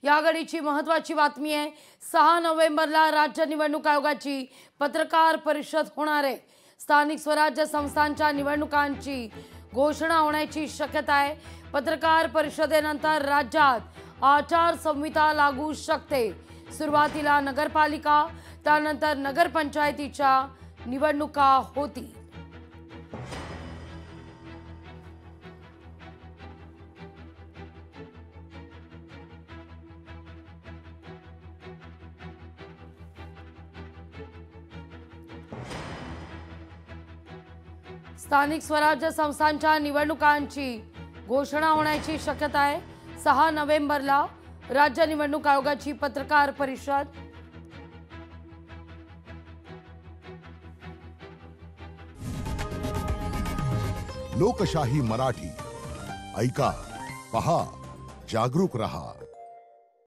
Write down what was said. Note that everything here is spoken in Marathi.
या घडीची महत्त्वाची बातमी आहे। 6 नोव्हेंबरला राज्य निवडणूक आयोगाची पत्रकार परिषद होणार आहे। स्थानिक स्वराज्य संस्थांच्या निवडणुकांची घोषणा होण्याची शक्यता आहे। पत्रकार परिषदेनंतर राज्यात आचारसंहिता लागू शकते। सुरुवातीला नगरपालिका, त्यानंतर नगरपंचायतीच्या निवडणुका होतील। स्थानिक स्वराज्य संस्थांच्या निवडणुकांची घोषणा होण्याची शक्यता आहे। 6 नोव्हेंबरला राज्य निवडणूक आयोगाची पत्रकार परिषद। लोकशाही मराठी ऐका, पहा, जागरूक रहा।